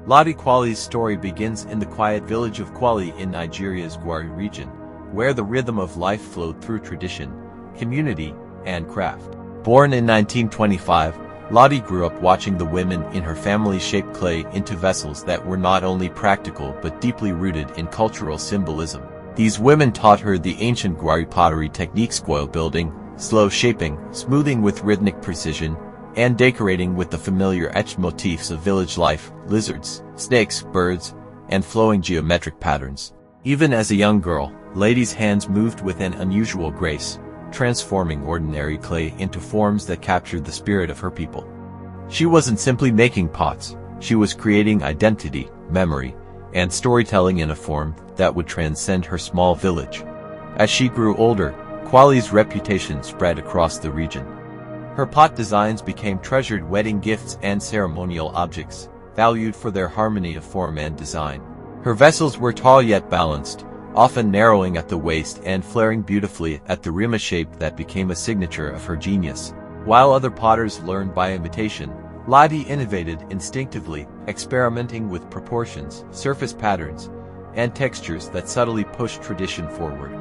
Ladi Kwali's story begins in the quiet village of Kwali in Nigeria's Gwari region, where the rhythm of life flowed through tradition, community, and craft. Born in 1925, Ladi grew up watching the women in her family shape clay into vessels that were not only practical but deeply rooted in cultural symbolism. These women taught her the ancient Gwari pottery techniques: coil building, slow shaping, smoothing with rhythmic precision, and decorating with the familiar etched motifs of village life: lizards, snakes, birds, and flowing geometric patterns. Even as a young girl, Ladi's hands moved with an unusual grace, transforming ordinary clay into forms that captured the spirit of her people. She wasn't simply making pots, she was creating identity, memory, and storytelling in a form that would transcend her small village. As she grew older, Kwali's reputation spread across the region. Her pot designs became treasured wedding gifts and ceremonial objects, valued for their harmony of form and design. Her vessels were tall yet balanced, often narrowing at the waist and flaring beautifully at the rim, a shape that became a signature of her genius. While other potters learned by imitation, Ladi innovated instinctively, experimenting with proportions, surface patterns, and textures that subtly pushed tradition forward.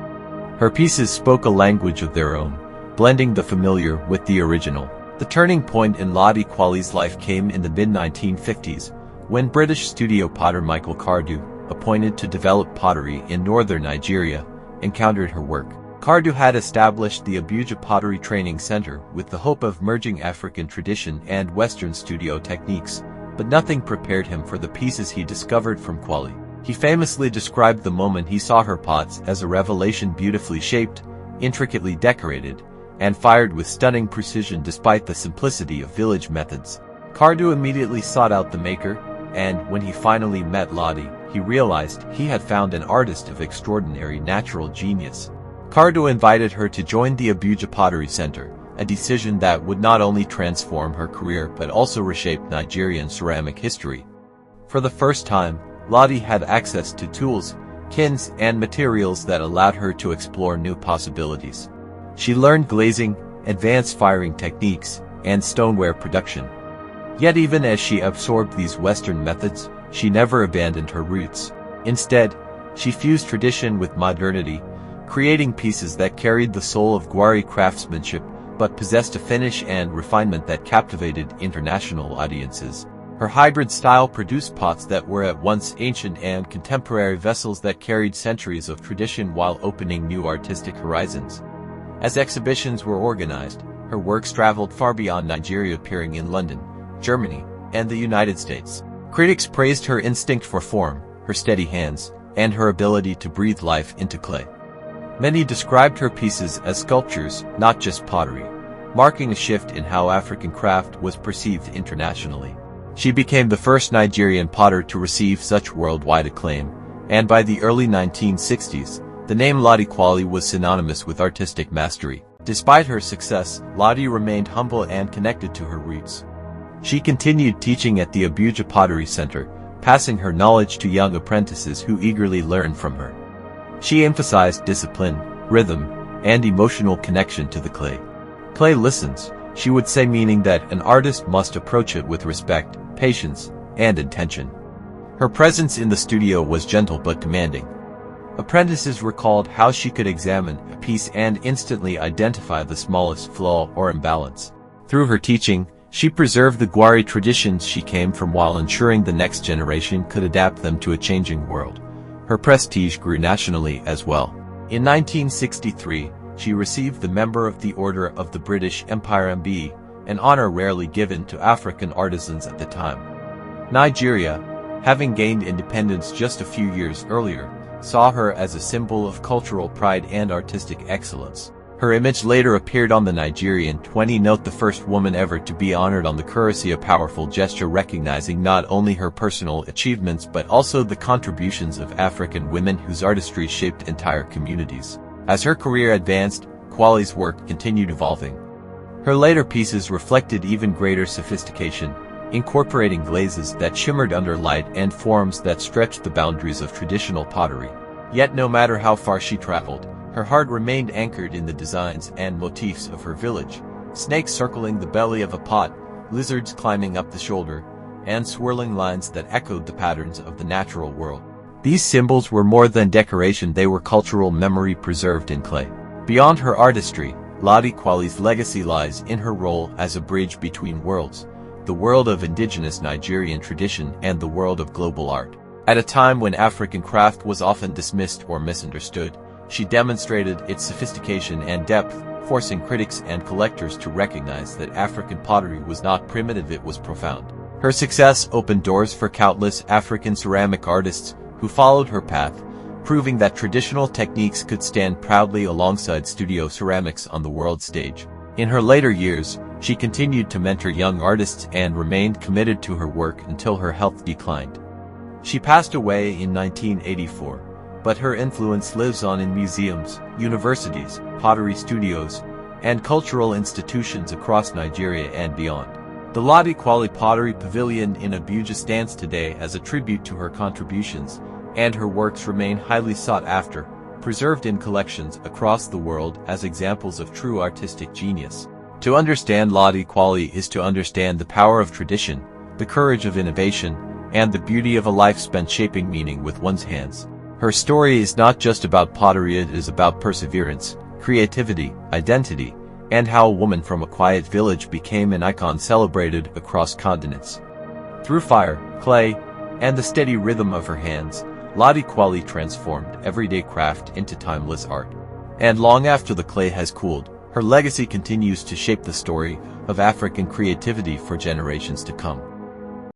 Her pieces spoke a language of their own, blending the familiar with the original. The turning point in Ladi Kwali's life came in the mid-1950s, when British studio potter Michael Cardew, appointed to develop pottery in northern Nigeria, encountered her work. Cardew had established the Abuja Pottery Training Centre with the hope of merging African tradition and Western studio techniques, but nothing prepared him for the pieces he discovered from Kwali. He famously described the moment he saw her pots as a revelation: beautifully shaped, intricately decorated, and fired with stunning precision despite the simplicity of village methods. Cardew immediately sought out the maker, and when he finally met Ladi, he realized he had found an artist of extraordinary natural genius. Cardew invited her to join the Abuja Pottery Centre, a decision that would not only transform her career but also reshape Nigerian ceramic history. For the first time, Ladi had access to tools, kilns, and materials that allowed her to explore new possibilities. She learned glazing, advanced firing techniques, and stoneware production. Yet even as she absorbed these Western methods, she never abandoned her roots. Instead, she fused tradition with modernity, creating pieces that carried the soul of Gwari craftsmanship but possessed a finish and refinement that captivated international audiences. Her hybrid style produced pots that were at once ancient and contemporary, vessels that carried centuries of tradition while opening new artistic horizons. As exhibitions were organized, her works traveled far beyond Nigeria, appearing in London, Germany, and the United States. Critics praised her instinct for form, her steady hands, and her ability to breathe life into clay. Many described her pieces as sculptures, not just pottery, marking a shift in how African craft was perceived internationally. She became the first Nigerian potter to receive such worldwide acclaim, and by the early 1960s, the name Ladi Kwali was synonymous with artistic mastery. Despite her success, Ladi remained humble and connected to her roots. She continued teaching at the Abuja Pottery Centre, passing her knowledge to young apprentices who eagerly learned from her. She emphasized discipline, rhythm, and emotional connection to the clay. "Clay listens," she would say, meaning that an artist must approach it with respect, patience, and intention. Her presence in the studio was gentle but commanding. Apprentices recalled how she could examine a piece and instantly identify the smallest flaw or imbalance. Through her teaching, she preserved the Gwari traditions she came from while ensuring the next generation could adapt them to a changing world. Her prestige grew nationally as well. In 1963, she received the Member of the Order of the British Empire (MB), an honor rarely given to African artisans at the time. Nigeria, having gained independence just a few years earlier, saw her as a symbol of cultural pride and artistic excellence. Her image later appeared on the Nigerian 20 note, the first woman ever to be honored on the currency, a powerful gesture recognizing not only her personal achievements but also the contributions of African women whose artistry shaped entire communities. As her career advanced, Kwali's work continued evolving. Her later pieces reflected even greater sophistication, incorporating glazes that shimmered under light and forms that stretched the boundaries of traditional pottery. Yet no matter how far she traveled, her heart remained anchored in the designs and motifs of her village: snakes circling the belly of a pot, lizards climbing up the shoulder, and swirling lines that echoed the patterns of the natural world. These symbols were more than decoration, they were cultural memory preserved in clay. Beyond her artistry, Ladi Kwali's legacy lies in her role as a bridge between worlds, the world of indigenous Nigerian tradition and the world of global art. At a time when African craft was often dismissed or misunderstood, she demonstrated its sophistication and depth, forcing critics and collectors to recognize that African pottery was not primitive, it was profound. Her success opened doors for countless African ceramic artists who followed her path, proving that traditional techniques could stand proudly alongside studio ceramics on the world stage. In her later years, she continued to mentor young artists and remained committed to her work until her health declined. She passed away in 1984, but her influence lives on in museums, universities, pottery studios, and cultural institutions across Nigeria and beyond. The Ladi Kwali Pottery Pavilion in Abuja stands today as a tribute to her contributions, and her works remain highly sought after, preserved in collections across the world as examples of true artistic genius. To understand Ladi Kwali is to understand the power of tradition, the courage of innovation, and the beauty of a life spent shaping meaning with one's hands. Her story is not just about pottery, it is about perseverance, creativity, identity, and how a woman from a quiet village became an icon celebrated across continents. Through fire, clay, and the steady rhythm of her hands, Ladi Kwali transformed everyday craft into timeless art. And long after the clay has cooled, her legacy continues to shape the story of African creativity for generations to come.